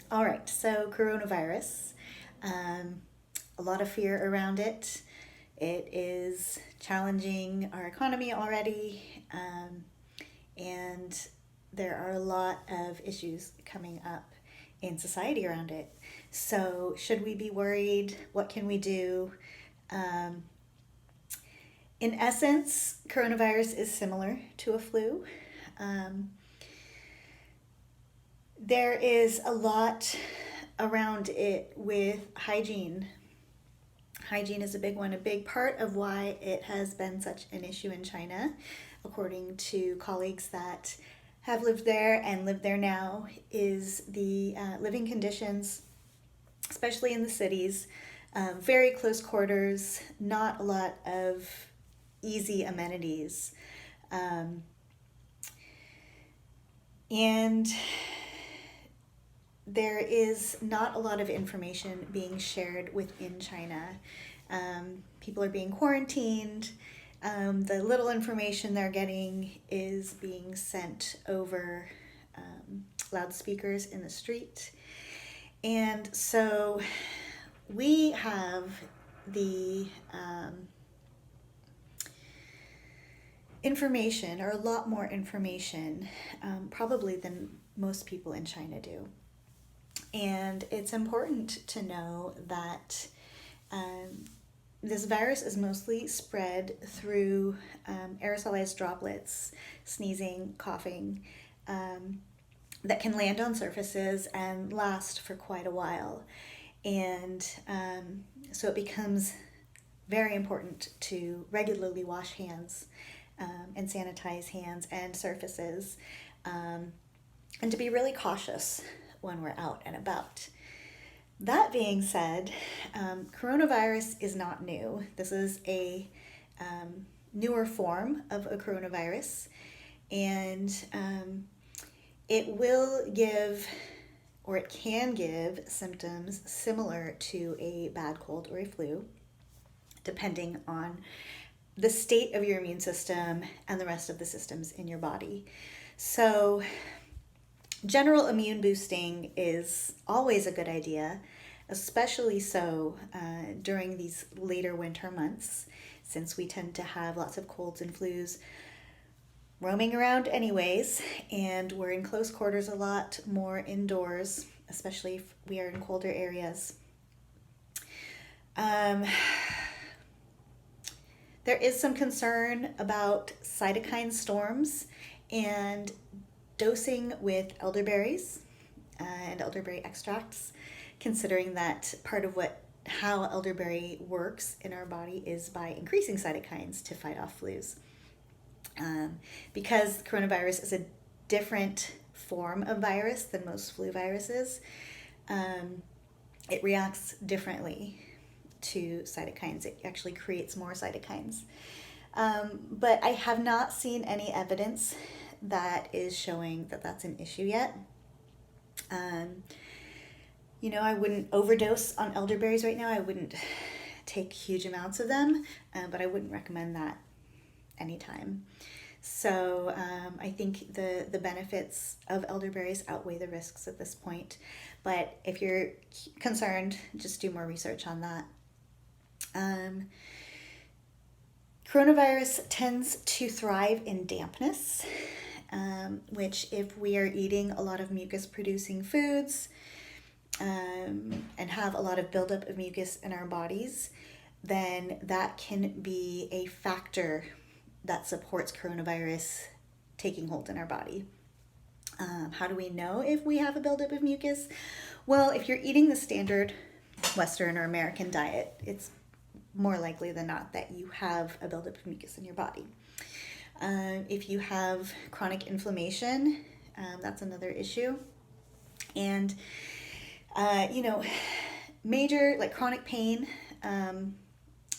All right, so coronavirus, a lot of fear around it. It is challenging our economy already, and there are a lot of issues coming up in society around it. So, should we be worried? What can we do? Um, in essence, coronavirus is similar to a flu. Um, there is a lot around it with hygiene. Hygiene is a big one, a big part of why it has been such an issue in China, according to colleagues that have lived there and live there now, is the living conditions, especially in the cities. Very close quarters, not a lot of easy amenities. Um, and there is not a lot of information being shared within China. People are being quarantined. The little information they're getting is being sent over loudspeakers in the street. And so we have the information, or a lot more information, probably than most people in China do. And it's important to know that this virus is mostly spread through aerosolized droplets, sneezing, coughing, that can land on surfaces and last for quite a while. And so it becomes very important to regularly wash hands and sanitize hands and surfaces, and to be really cautious when we're out and about. That being said, coronavirus is not new. This is a newer form of a coronavirus, and it will give, or it can give, symptoms similar to a bad cold or a flu, depending on the state of your immune system and the rest of the systems in your body. So, general immune boosting is always a good idea, especially so during these later winter months, since we tend to have lots of colds and flus roaming around anyways, and we're in close quarters a lot more indoors, especially if we are in colder areas. There is some concern about cytokine storms and dosing with elderberries and elderberry extracts, considering that part of how elderberry works in our body is by increasing cytokines to fight off flus. Because coronavirus is a different form of virus than most flu viruses, it reacts differently to cytokines. It actually creates more cytokines. But I have not seen any evidence that is showing that that's an issue yet. I wouldn't overdose on elderberries right now. I wouldn't take huge amounts of them, but I wouldn't recommend that anytime. So I think the benefits of elderberries outweigh the risks at this point. But if you're concerned, just do more research on that. Coronavirus tends to thrive in dampness, which, if we are eating a lot of mucus-producing foods and have a lot of buildup of mucus in our bodies, then that can be a factor that supports coronavirus taking hold in our body. How do we know if we have a buildup of mucus? Well, if you're eating the standard Western or American diet, it's more likely than not that you have a buildup of mucus in your body. If you have chronic inflammation, that's another issue. And, major, like chronic pain,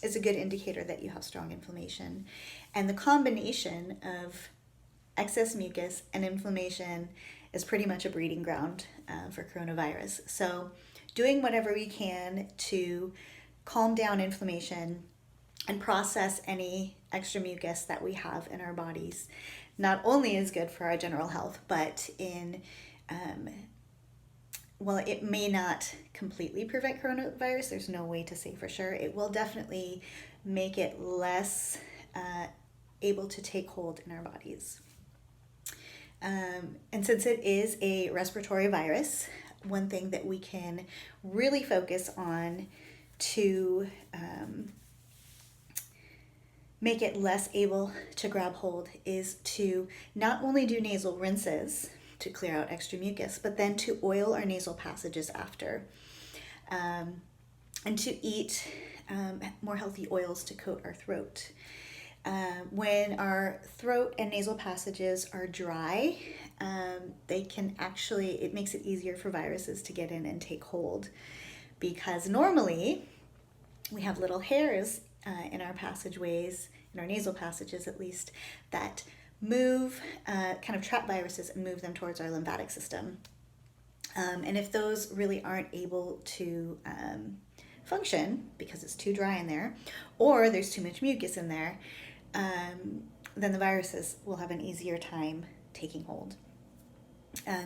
is a good indicator that you have strong inflammation. And the combination of excess mucus and inflammation is pretty much a breeding ground for coronavirus. So doing whatever we can to calm down inflammation and process any extra mucus that we have in our bodies not only is good for our general health, but in while it may not completely prevent coronavirus, there's no way to say for sure. It will definitely make it less able to take hold in our bodies. And since it is a respiratory virus, one thing that we can really focus on to make it less able to grab hold is to not only do nasal rinses to clear out extra mucus, but then to oil our nasal passages after. And to eat more healthy oils to coat our throat. When our throat and nasal passages are dry, it makes it easier for viruses to get in and take hold, because normally we have little hairs in our passageways, in our nasal passages at least, that move, kind of trap viruses and move them towards our lymphatic system. And if those really aren't able to function because it's too dry in there, or there's too much mucus in there, then the viruses will have an easier time taking hold.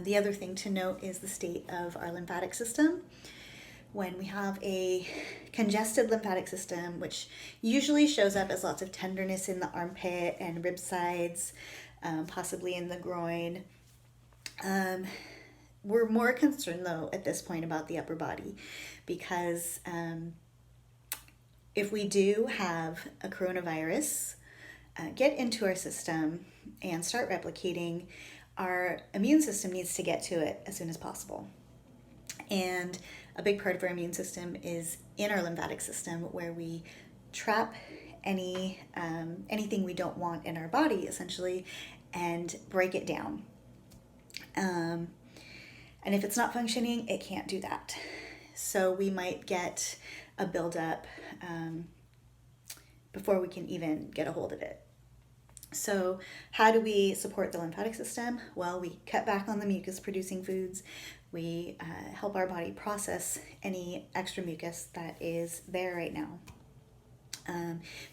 The other thing to note is the state of our lymphatic system. When we have a congested lymphatic system, which usually shows up as lots of tenderness in the armpit and rib sides, possibly in the groin, we're more concerned though at this point about the upper body, because if we do have a coronavirus get into our system and start replicating, our immune system needs to get to it as soon as possible. And a big part of our immune system is in our lymphatic system, where we trap anything we don't want in our body, essentially, and break it down. And if it's not functioning, it can't do that. So we might get a buildup before we can even get a hold of it. So how do we support the lymphatic system? Well, we cut back on the mucus-producing foods. We help our body process any extra mucus that is there right now.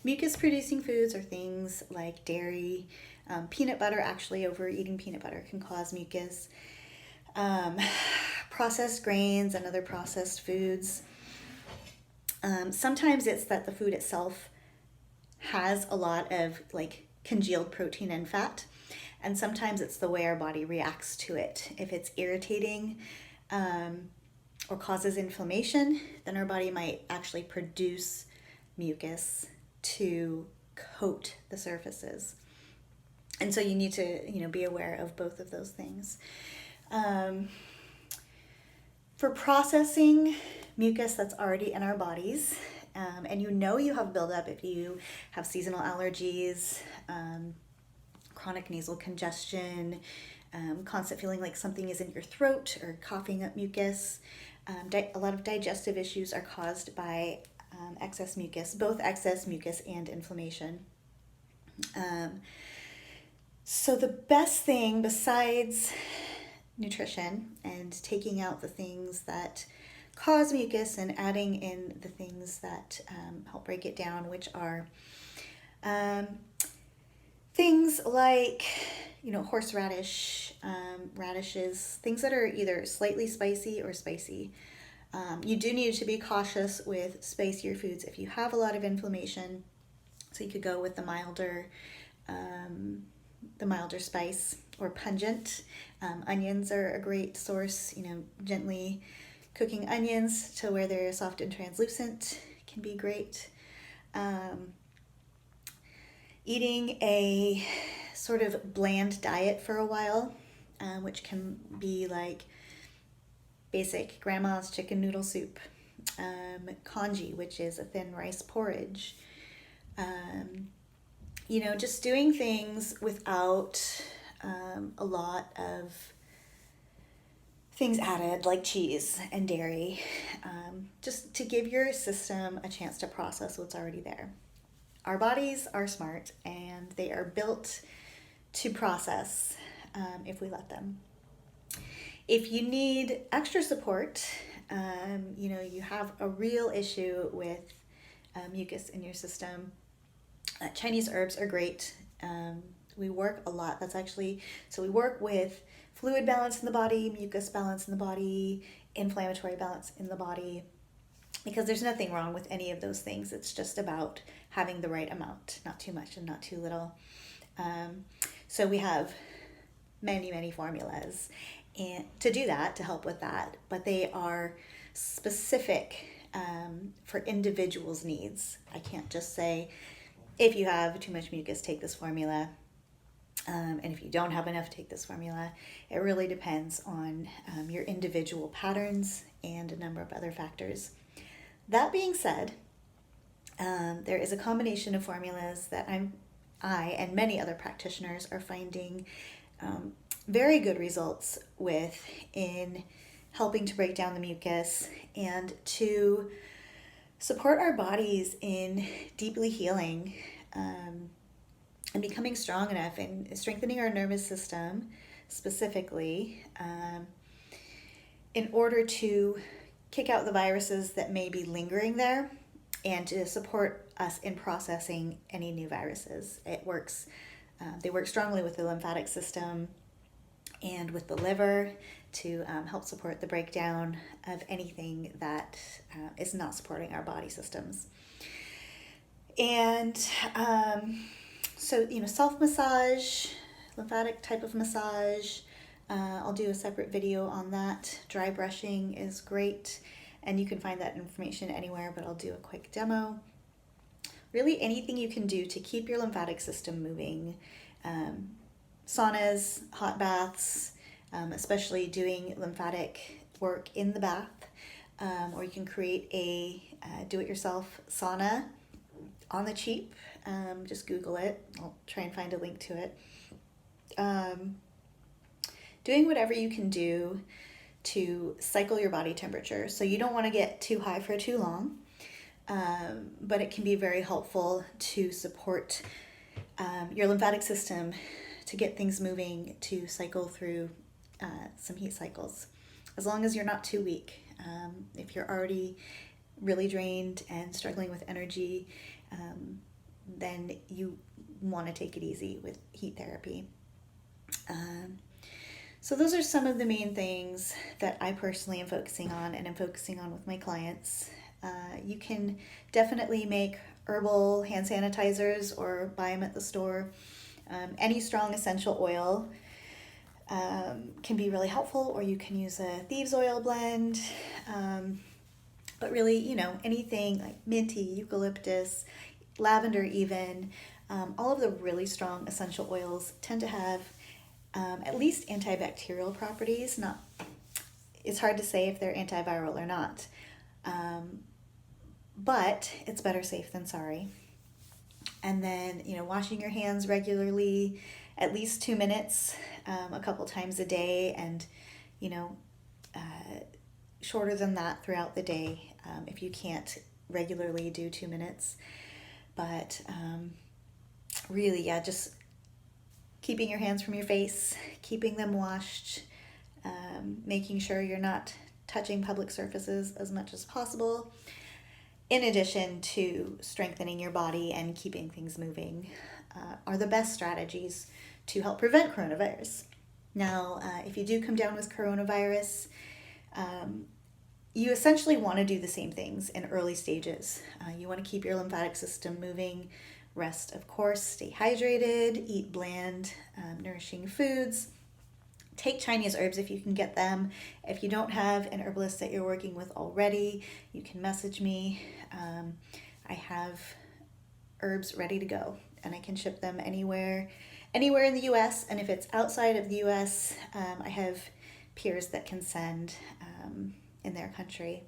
Mucus-producing foods are things like dairy, peanut butter. Actually, overeating peanut butter can cause mucus. Processed grains and other processed foods. Sometimes it's that the food itself has a lot of congealed protein and fat, and sometimes it's the way our body reacts to it. If it's irritating or causes inflammation, then our body might actually produce mucus to coat the surfaces. And so you need to be aware of both of those things. For processing mucus that's already in our bodies, and you have buildup if you have seasonal allergies, chronic nasal congestion, constant feeling like something is in your throat, or coughing up mucus. A lot of digestive issues are caused by excess mucus, both excess mucus and inflammation. So the best thing besides nutrition and taking out the things that cause mucus and adding in the things that help break it down, which are things like horseradish, radishes, things that are either slightly spicy or spicy. You do need to be cautious with spicier foods if you have a lot of inflammation, so you could go with the milder spice or pungent. Onions are a great source. Gently cooking onions to where they're soft and translucent can be great. Eating a sort of bland diet for a while, which can be like basic grandma's chicken noodle soup, congee, which is a thin rice porridge. Just doing things without a lot of things added, like cheese and dairy, just to give your system a chance to process what's already there. Our bodies are smart, and they are built to process if we let them. If you need extra support, you have a real issue with mucus in your system, Chinese herbs are great. We work a lot. We work with fluid balance in the body, mucus balance in the body, inflammatory balance in the body, because there's nothing wrong with any of those things. It's just about having the right amount, not too much and not too little. So we have many, many formulas and to do that, to help with that, but they are specific for individuals' needs. I can't just say, if you have too much mucus, take this formula. And if you don't have enough, take this formula. It really depends on your individual patterns and a number of other factors. That being said, there is a combination of formulas that I and many other practitioners are finding very good results with in helping to break down the mucus and to support our bodies in deeply healing and becoming strong enough and strengthening our nervous system specifically in order to kick out the viruses that may be lingering there and to support us in processing any new viruses. It works. They work strongly with the lymphatic system and with the liver to help support the breakdown of anything that is not supporting our body systems. And so, self-massage, lymphatic type of massage, I'll do a separate video on that. Dry brushing is great, and you can find that information anywhere, but I'll do a quick demo. Really anything you can do to keep your lymphatic system moving. Saunas, hot baths, especially doing lymphatic work in the bath, or you can create a do-it-yourself sauna on the cheap. Just Google it. I'll try and find a link to it. Doing whatever you can do to cycle your body temperature. So you don't want to get too high for too long, but it can be very helpful to support your lymphatic system to get things moving, to cycle through some heat cycles, as long as you're not too weak. If you're already really drained and struggling with energy, then you want to take it easy with heat therapy. So those are some of the main things that I personally am focusing on and am focusing on with my clients. You can definitely make herbal hand sanitizers or buy them at the store. Any strong essential oil can be really helpful, or you can use a thieves oil blend. But really, anything like minty, eucalyptus, lavender even, all of the really strong essential oils tend to have at least antibacterial properties. It's hard to say if they're antiviral or not, but it's better safe than sorry. And then, washing your hands regularly, at least 2 minutes, a couple times a day, and, shorter than that throughout the day if you can't regularly do 2 minutes. But really, just keeping your hands from your face, keeping them washed, making sure you're not touching public surfaces as much as possible, in addition to strengthening your body and keeping things moving, are the best strategies to help prevent coronavirus. Now, if you do come down with coronavirus, you essentially want to do the same things in early stages. You want to keep your lymphatic system moving, rest, of course, stay hydrated, eat bland, nourishing foods. Take Chinese herbs if you can get them. If you don't have an herbalist that you're working with already, you can message me. I have herbs ready to go, and I can ship them anywhere in the U.S. And if it's outside of the U.S., I have peers that can send in their country.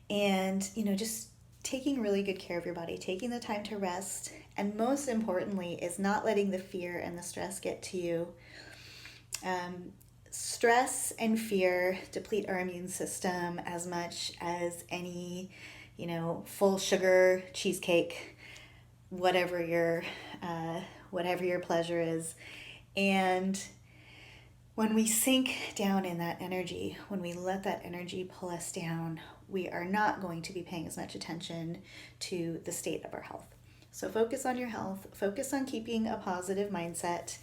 And, just taking really good care of your body, taking the time to rest, and most importantly is not letting the fear and the stress get to you. Stress and fear deplete our immune system as much as any, full sugar cheesecake, whatever your pleasure is. And when we sink down in that energy, when we let that energy pull us down, we are not going to be paying as much attention to the state of our health. So focus on your health, focus on keeping a positive mindset,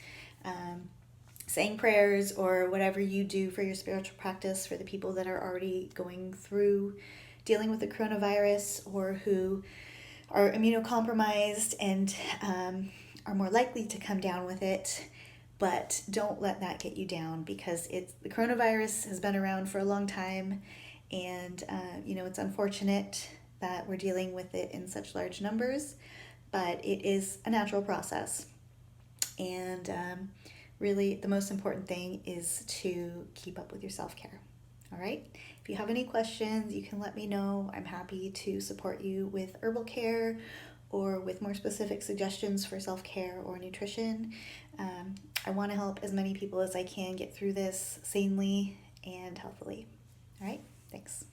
saying prayers or whatever you do for your spiritual practice for the people that are already going through dealing with the coronavirus, or who are immunocompromised and are more likely to come down with it. But don't let that get you down, because the coronavirus has been around for a long time, and it's unfortunate that we're dealing with it in such large numbers, but it is a natural process. And really, the most important thing is to keep up with your self-care. All right? If you have any questions, you can let me know. I'm happy to support you with herbal care or with more specific suggestions for self-care or nutrition. I want to help as many people as I can get through this sanely and healthily. All right? Thanks.